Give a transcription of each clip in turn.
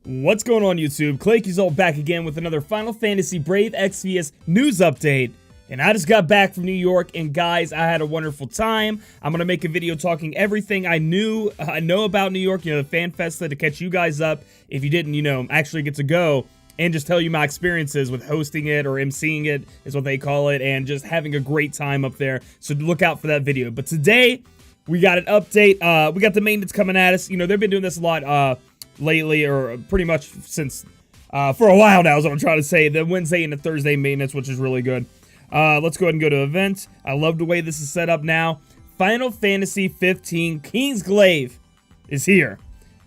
What's going on, YouTube? Claic is all back again with another Final Fantasy Brave Exvius news update. And I just got back from New York, and guys, I had a wonderful time. I'm gonna make a video talking everything I know about New York, the fan festa, to catch you guys up if you didn't, actually get to go, and just tell you my experiences with hosting it, or emceeing it is what they call it, and just having a great time up there. So look out for that video. But today, we got an update. We got the maintenance coming at us. They've been doing this a lot lately, or pretty much since for a while now is what I'm trying to say. The Wednesday and the Thursday maintenance, which is really good. Let's go ahead and go to events. I love the way this is set up now. Final Fantasy 15 Kingsglaive is here.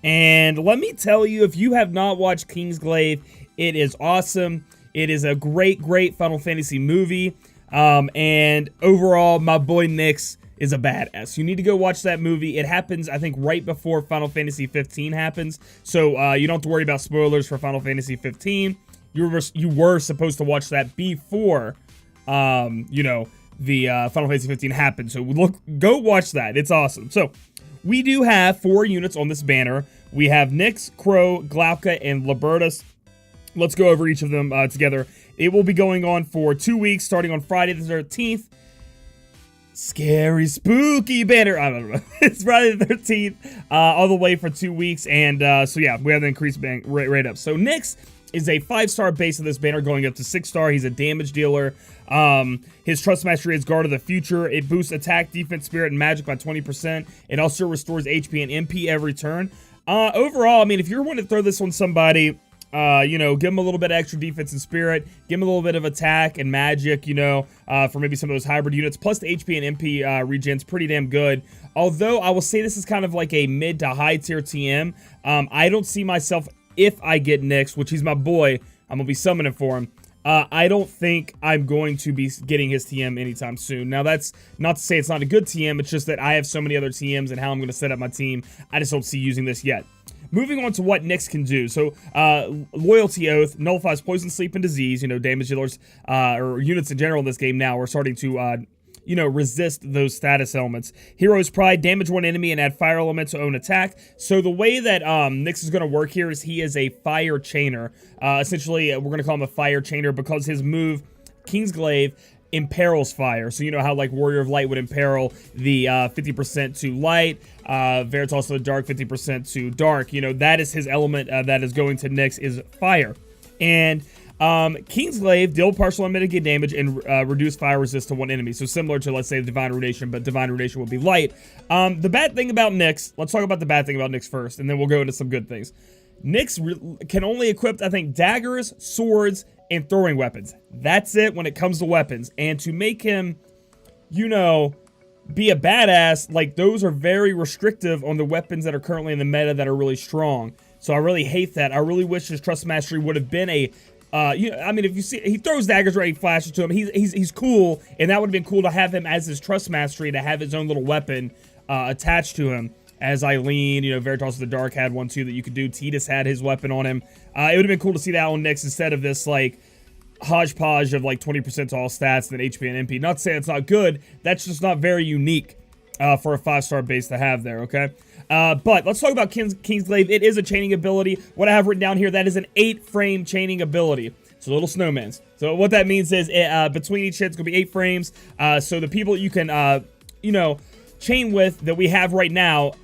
And let me tell you, if you have not watched Kingsglaive, it is awesome. It is a great Final Fantasy movie. And overall, my boy Nyx is a badass. You need to go watch that movie. It happens, I think, right before Final Fantasy 15 happens. So you don't have to worry about spoilers for Final Fantasy 15. You were supposed to watch that before the Final Fantasy 15 happened. So go watch that. It's awesome. So we do have 4 units on this banner. We have Nyx, Crow, Glauca, and Libertas. Let's go over each of them together. It will be going on for 2 weeks, starting on Friday the 13th. Scary, spooky banner. I don't know. It's Friday the 13th, all the way for 2 weeks. And so yeah, we have the increased rate up. So Nyx is a 5-star base of this banner, going up to 6-star. He's a damage dealer. His Trust Mastery is Guard of the Future. It boosts attack, defense, spirit, and magic by 20%. It also restores HP and MP every turn. Overall, I mean, if you're wanting to throw this on somebody, give them a little bit of extra defense and spirit, give them a little bit of attack and magic, for maybe some of those hybrid units, plus the HP and MP regen's pretty damn good. Although, I will say this is kind of like a mid to high tier TM. I don't see myself, if I get Nyx, which he's my boy, I'm going to be summoning for him. I don't think I'm going to be getting his TM anytime soon. Now, that's not to say it's not a good TM, it's just that I have so many other TMs and how I'm going to set up my team. I just don't see using this yet. Moving on to what Nyx can do. So, Loyalty Oath nullifies poison, sleep, and disease. Damage dealers, or units in general in this game now are starting to, resist those status elements. Hero's Pride, damage one enemy and add fire element to own attack. So the way that Nyx is going to work here is he is a fire chainer. Essentially, we're going to call him a fire chainer because his move, Kingsglaive, imperils fire. So you know how like Warrior of Light would imperil the 50% to light, Veritas to the dark, 50% to dark. That is his element that is going to Nyx is fire. And Kingsglaive deal partial unmitigated damage and reduce fire resist to one enemy. So similar to, let's say, Divine Ruination, but Divine Ruination will be light. The bad thing about Nyx, let's talk about the bad thing about Nyx first, and then we'll go into some good things. Nyx can only equip, I think, daggers, swords, and throwing weapons. That's it when it comes to weapons. And to make him, be a badass, like, those are very restrictive on the weapons that are currently in the meta that are really strong. So I really hate that. I really wish his Trust Mastery would have been a I mean, if you see, he throws daggers right, he flashes to him. He's cool, and that would have been cool to have him as his Trust Mastery, to have his own little weapon attached to him. As Eileen, Veritas of the Dark had one too that you could do. Tidus had his weapon on him. It would have been cool to see that on Nyx instead of this like hodgepodge of like 20% to all stats and then HP and MP. Not to say it's not good. That's just not very unique for a 5-star base to have there. Okay. But let's talk about Kingsglaive. It is a chaining ability. What I have written down here, that is an 8-frame chaining ability. So little snowmans. So what that means is between each hit, it's going to be 8 frames. So the people you can, chain with that we have right now,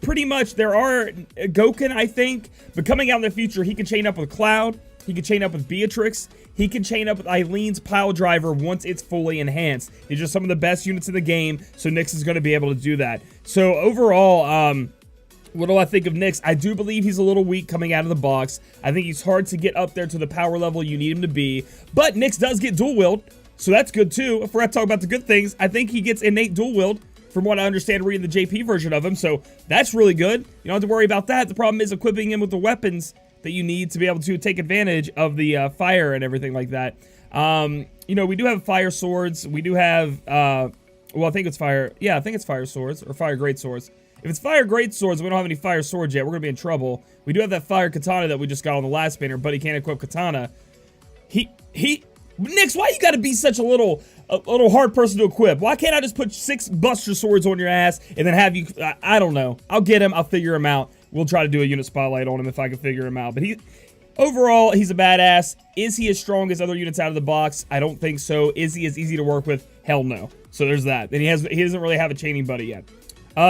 pretty much there are Goken, I think, but coming out in the future, he can chain up with Cloud. He can chain up with Beatrix. He can chain up with Eileen's Pile Driver once it's fully enhanced. These are some of the best units in the game, so Nyx is going to be able to do that. So overall, what do I think of Nyx? I do believe he's a little weak coming out of the box. I think he's hard to get up there to the power level you need him to be. But Nyx does get dual wield, so that's good too. If we're going to talk about the good things, I think he gets innate dual wield, from what I understand reading the JP version of him, so that's really good. You don't have to worry about that. The problem is equipping him with the weapons that you need to be able to take advantage of the fire and everything like that. We do have fire swords. We do have, well, I think it's fire. Yeah, I think it's fire swords or fire great swords. If it's fire great swords, we don't have any fire swords yet. We're gonna be in trouble. We do have that fire katana that we just got on the last banner, but he can't equip katana. Nyx, why you gotta be such a little hard person to equip? Why can't I just put 6 Buster Swords on your ass and then have you, I don't know. I'll get him, I'll figure him out. we'll try to do a unit spotlight on him if I can figure him out. But overall, he's a badass. Is he as strong as other units out of the box? I don't think so. Is he as easy to work with? Hell no. So there's that. And he doesn't really have a chaining buddy yet.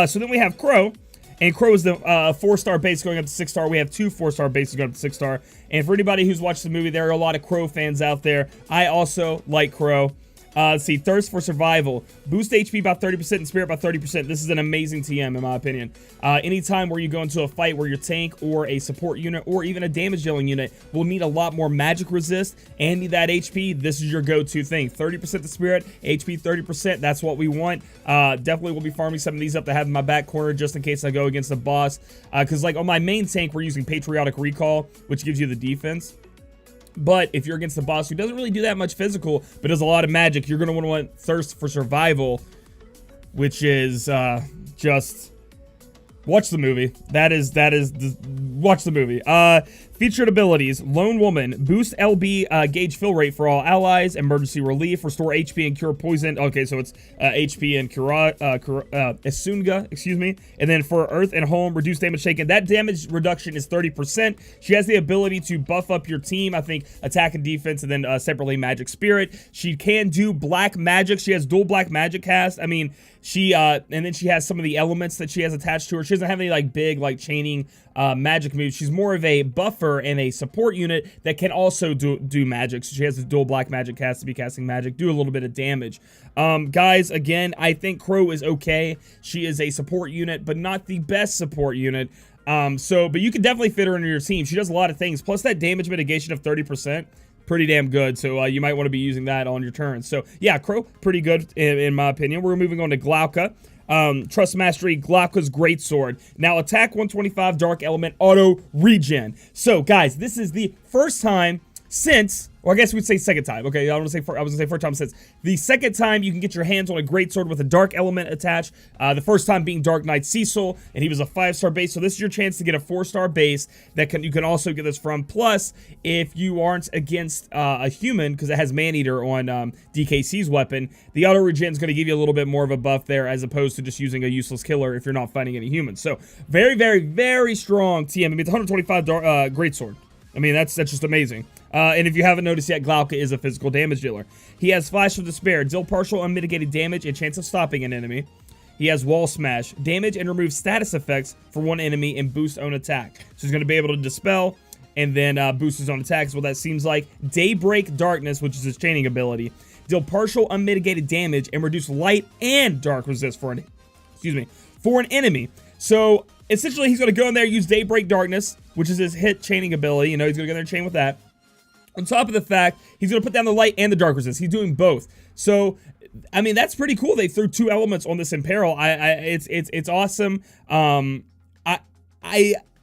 So then we have Crow. And Crow is the 4-star base going up to 6-star. We have 2 4-star bases going up to 6-star. And for anybody who's watched the movie, there are a lot of Crow fans out there. I also like Crow. Let's see, Thirst for Survival. Boost HP by 30% and Spirit by 30%. This is an amazing TM, in my opinion. Anytime where you go into a fight where your tank or a support unit or even a damage dealing unit will need a lot more magic resist and need that HP, this is your go-to thing. 30% to Spirit, HP 30%. That's what we want. Definitely will be farming some of these up to have in my back corner just in case I go against a boss. Because like on my main tank, we're using Patriotic Recall, which gives you the defense. But if you're against the boss who doesn't really do that much physical, but does a lot of magic, you're going to want Thirst for Survival, which is just watch the movie. Watch the movie. Featured abilities: Lone Woman, boost LB gauge fill rate for all allies, emergency relief, restore HP and cure poison. Okay, so it's HP and Esunga, excuse me. And then for Earth and Home, reduce damage taken. That damage reduction is 30%. She has the ability to buff up your team, I think, attack and defense, and then separately Magic Spirit. She can do black magic. She has dual black magic cast. I mean, and then she has some of the elements that she has attached to her. She doesn't have any like big like chaining magic moves. She's more of a buffer and a support unit that can also do magic. So she has a dual black magic cast to be casting magic, do a little bit of damage. Guys, again, I think Crow is okay. She is a support unit, but not the best support unit. But you can definitely fit her into your team. She does a lot of things. Plus that damage mitigation of 30%. Pretty damn good, so you might want to be using that on your turn. So yeah, Crow, pretty good in my opinion. We're moving on to Glauca. Trust Mastery, Glauca's Greatsword. Now attack 125, Dark Element, auto regen. So guys, this is the first time since, or I guess we'd say second time. Okay, I was gonna say first time since. The second time you can get your hands on a Greatsword with a Dark Element attached. The first time being Dark Knight Cecil, and he was a 5-star base. So this is your chance to get a 4-star base that you can also get this from. Plus, if you aren't against a human, because it has Maneater on DKC's weapon, the auto regen is going to give you a little bit more of a buff there, as opposed to just using a useless killer if you're not fighting any humans. So very, very, very strong TM. I mean, it's 125 Greatsword. I mean, that's just amazing. And if you haven't noticed yet, Glauca is a physical damage dealer. He has Flash of Despair, deal partial unmitigated damage and chance of stopping an enemy. He has Wall Smash, damage and remove status effects for one enemy and boost own attack. So he's going to be able to dispel and then boost his own attacks. Well, that seems like Daybreak Darkness, which is his chaining ability. Deal partial unmitigated damage and reduce light and dark resist for an enemy. So essentially, he's going to go in there, use Daybreak Darkness, which is his hit chaining ability. You know, he's going to go in there and chain with that. On top of the fact, he's going to put down the light and the dark resist. He's doing both. So, I mean, that's pretty cool. They threw 2 elements on this Imperil. It's awesome. I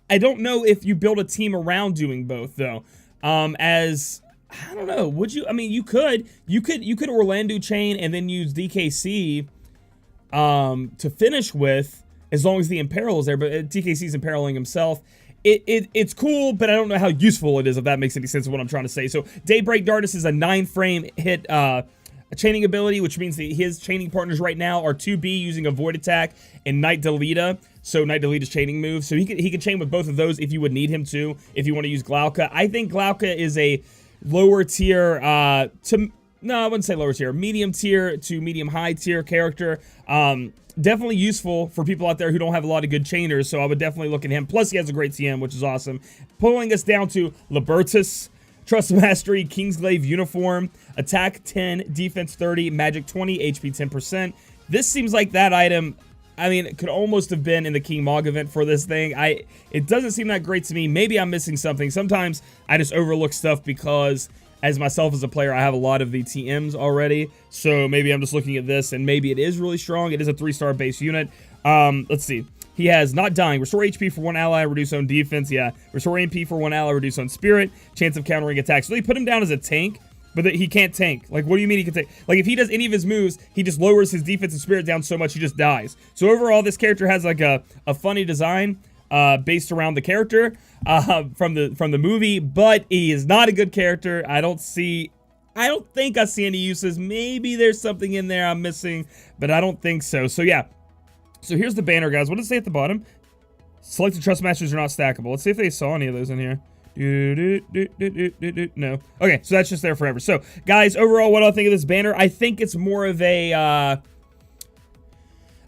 don't know if you build a team around doing both, though. I don't know. Would you? I mean, you could Orlando chain and then use DKC to finish with, as long as the Imperil is there. But DKC's imperiling himself. It's cool, but I don't know how useful it is, if that makes any sense of what I'm trying to say. So Daybreak Darkness is a 9-frame hit a chaining ability, which means that his chaining partners right now are 2B using a Void Attack and Night Deleta. So Night Deleta's chaining move. So he can chain with both of those if you would need him to, if you want to use Glauca. I think Glauca is a lower tier no, I wouldn't say lower tier, medium tier to medium high tier character. Definitely useful for people out there who don't have a lot of good chainers, so I would definitely look at him. Plus, he has a great TM, which is awesome. Pulling us down to Libertus, Trust Mastery, Kingsglaive Uniform, Attack 10, Defense 30, Magic 20, HP 10%. This seems like that item, I mean, it could almost have been in the King Mog event for this thing. It doesn't seem that great to me. Maybe I'm missing something. Sometimes I just overlook stuff because, as myself as a player, I have a lot of the TMs already, so maybe I'm just looking at this, and maybe it is really strong. It is a 3-star base unit. Let's see. He has Not Dying, restore HP for one ally, reduce own defense. Yeah, restore MP for one ally, reduce own spirit, chance of countering attacks. So they put him down as a tank, but he can't tank. Like, what do you mean he can tank? Like, if he does any of his moves, he just lowers his defense and spirit down so much he just dies. So overall, this character has like a funny design based around the character from the movie, but he is not a good character. I don't think I see any uses. Maybe there's something in there I'm missing, but I don't think so. So yeah. So here's the banner, guys. What does it say at the bottom? Selected Trust Masters are not stackable. Let's see if they saw any of those in here. No. Okay, so that's just there forever. So, guys, overall, what do I think of this banner? I think it's more of a, I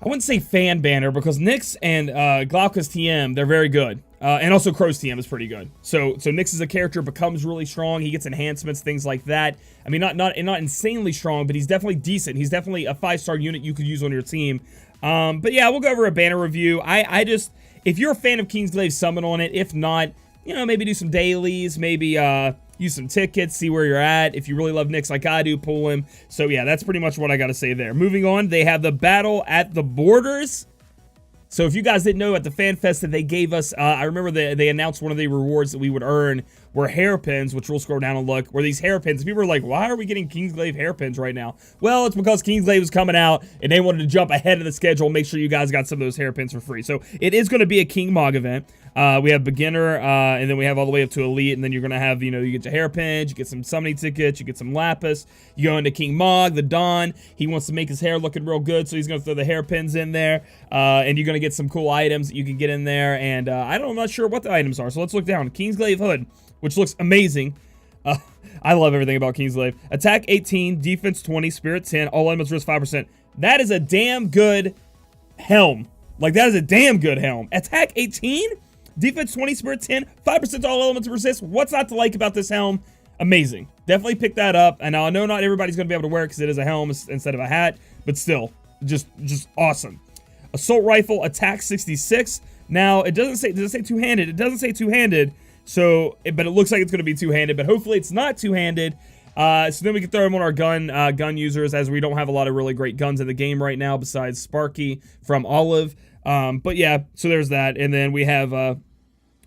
wouldn't say fan banner, because Nyx and Glauca's TM, they're very good. And also Crow's TM is pretty good. So Nyx as a character becomes really strong. He gets enhancements, things like that. I mean, not insanely strong, but he's definitely decent. He's definitely a 5-star unit you could use on your team. But yeah, we'll go over a banner review. I just, if you're a fan of Kingsglaive, summon on it. If not, you know, maybe do some dailies, maybe use some tickets, see where you're at. If you really love Nyx like I do, pull him. So yeah, that's pretty much what I got to say there. Moving on, they have the battle at the borders. So if you guys didn't know, at the Fan Fest that they gave us, I remember they announced one of the rewards that we would earn were hairpins, which we'll scroll down and look, were these hairpins. People were like, why are we getting Kingsglaive hairpins right now? Well, it's because Kingsglaive was coming out, and they wanted to jump ahead of the schedule and make sure you guys got some of those hairpins for free. So it is going to be a King Mog event. We have beginner, and then we have all the way up to elite, and then you're going to have, you know, you get your hairpins, you get some summoning tickets, you get some lapis, you go into King Mog, the Don. He wants to make his hair looking real good, so he's going to throw the hairpins in there, and you're going to get some cool items that you can get in there, and I'm not sure what the items are, so let's look down. Kingsglaive hood, which looks amazing. I love everything about Kingsglaive. Attack 18, defense 20, spirit 10, all elements risk 5%. That is a damn good helm. Like, that is a damn good helm. Attack 18, defense 20, spirit 10, 5% to all elements resist. What's not to like about this helm? Amazing. Definitely pick that up. And I know not everybody's going to be able to wear it because it is a helm instead of a hat, but still, just awesome. Assault rifle, attack 66. Now, it does it say two-handed? It doesn't say two-handed. So, but it looks like it's going to be two-handed, but hopefully it's not two-handed. So then we can throw them on our gun users, as we don't have a lot of really great guns in the game right now besides Sparky from Olive. But yeah, so there's that. And then we have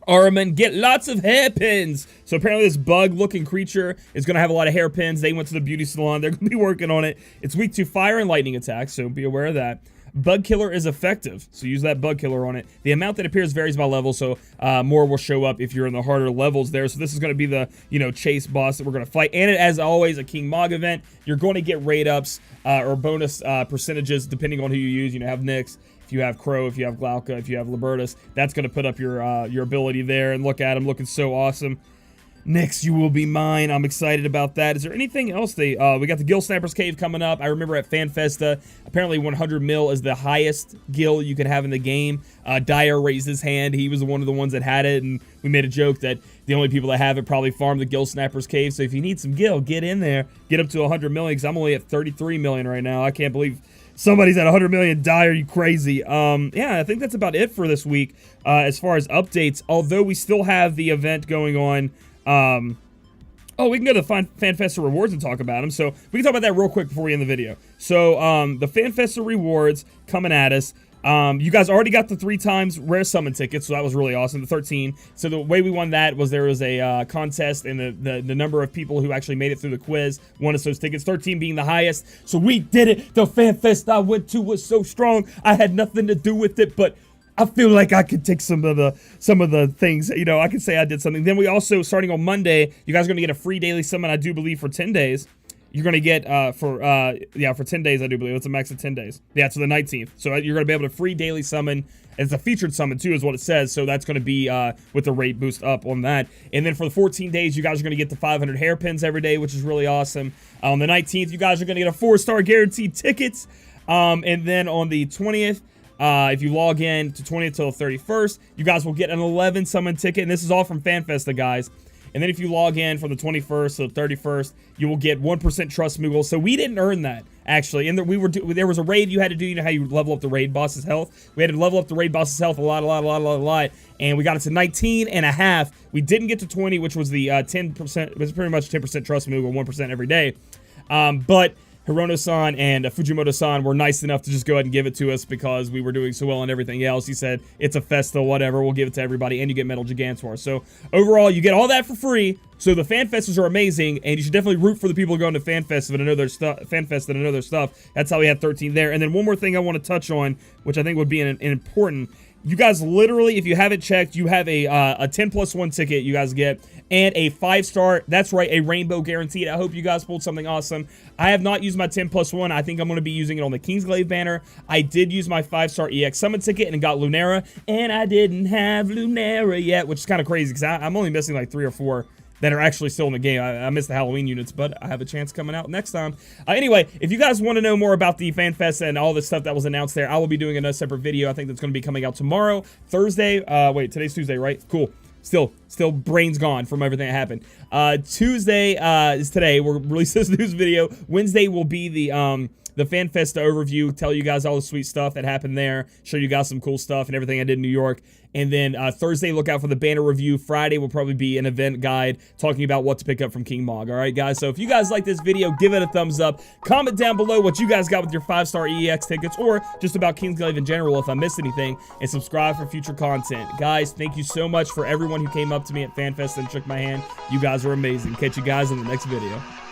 Armin, get lots of hairpins. So apparently this bug-looking creature is going to have a lot of hairpins. They went to the beauty salon. They're going to be working on it. It's weak to fire and lightning attacks, so be aware of that. Bug Killer is effective, so use that Bug Killer on it. The amount that appears varies by level, so more will show up if you're in the harder levels there. So this is going to be the, you know, chase boss that we're going to fight. And as always, a King Mog event. You're going to get raid ups or bonus percentages depending on who you use. You know, have Nyx, if you have Crow, if you have Glauca, if you have Libertus, that's going to put up your ability there. And look at him looking so awesome. Nyx, you will be mine. I'm excited about that. Is there anything else we got the Gil Snapper's Cave coming up. I remember at Fan Festa, apparently 100 mil is the highest Gil you can have in the game. Dyer raised his hand. He was one of the ones that had it, and we made a joke that the only people that have it probably farm the Gil Snapper's Cave. So if you need some Gil, get in there. Get up to 100 million, because I'm only at 33 million right now. I can't believe somebody's at 100 million. Dyer, you crazy. Yeah, I think that's about it for this week as far as updates, although we still have the event going on. Oh, we can go to the Fan Festa rewards and talk about them. So we can talk about that real quick before we end the video. So the Fan Festa rewards coming at us. You guys already got the 3 times rare summon tickets, so that was really awesome. The 13. So the way we won that was there was a contest, and the number of people who actually made it through the quiz won us those tickets. 13 being the highest. So we did it. The Fan Fest I went to was so strong. I had nothing to do with it, but I feel like I could take some of the things, you know, I could say I did something. Then we also, starting on Monday, you guys are going to get a free daily summon, I do believe, for 10 days. You're going to get, for 10 days, I do believe. It's a max of 10 days. Yeah, so the 19th. So you're going to be able to free daily summon. It's a featured summon, too, is what it says. So that's going to be with the rate boost up on that. And then for the 14 days, you guys are going to get the 500 hairpins every day, which is really awesome. On the 19th, you guys are going to get a 4-star guaranteed tickets. And then on the 20th, if you log in to 20th till 31st, you guys will get an 11 summon ticket, and this is all from FanFesta, guys. And then if you log in from the 21st to the 31st, you will get 1% Trust Moogle. So we didn't earn that, actually. And there was a raid you had to do. You know how you level up the raid boss's health? We had to level up the raid boss's health a lot. And we got it to 19.5. We didn't get to 20, which was the 10%. It was pretty much 10% Trust Moogle, 1% every day. But Hirono-san and Fujimoto-san were nice enough to just go ahead and give it to us because we were doing so well and everything else. He said, it's a Festa, whatever, we'll give it to everybody, and you get Metal Gigantor. So, overall, you get all that for free. So, the Fan Festas are amazing, and you should definitely root for the people going to Fan Festa and know their stuff. That's how we had 13 there. And then one more thing I want to touch on, which I think would be an important. You guys literally, if you haven't checked, you have a 10+1 ticket you guys get, and a 5-star, that's right, a rainbow guaranteed. I hope you guys pulled something awesome. I have not used my 10+1. I think I'm going to be using it on the Kingsglaive banner. I did use my 5-star EX summon ticket and got Lunera, and I didn't have Lunera yet, which is kind of crazy because I'm only missing like 3 or 4 that are actually still in the game. I missed the Halloween units, but I have a chance coming out next time. Anyway, if you guys want to know more about the Fan Festa and all the stuff that was announced there, I will be doing another separate video. I think that's going to be coming out tomorrow, Thursday. Wait, today's Tuesday, right? Cool. Still brain's gone from everything that happened. Tuesday is today. We'll release this news video. Wednesday will be the Fan Festa overview, tell you guys all the sweet stuff that happened there, show you guys some cool stuff and everything I did in New York. And then Thursday, look out for the banner review. Friday will probably be an event guide talking about what to pick up from King Mog. All right, guys? So if you guys like this video, give it a thumbs up. Comment down below what you guys got with your 5-star EX tickets or just about Kingsglaive in general if I missed anything. And subscribe for future content. Guys, thank you so much for everyone who came up to me at FanFest and shook my hand. You guys are amazing. Catch you guys in the next video.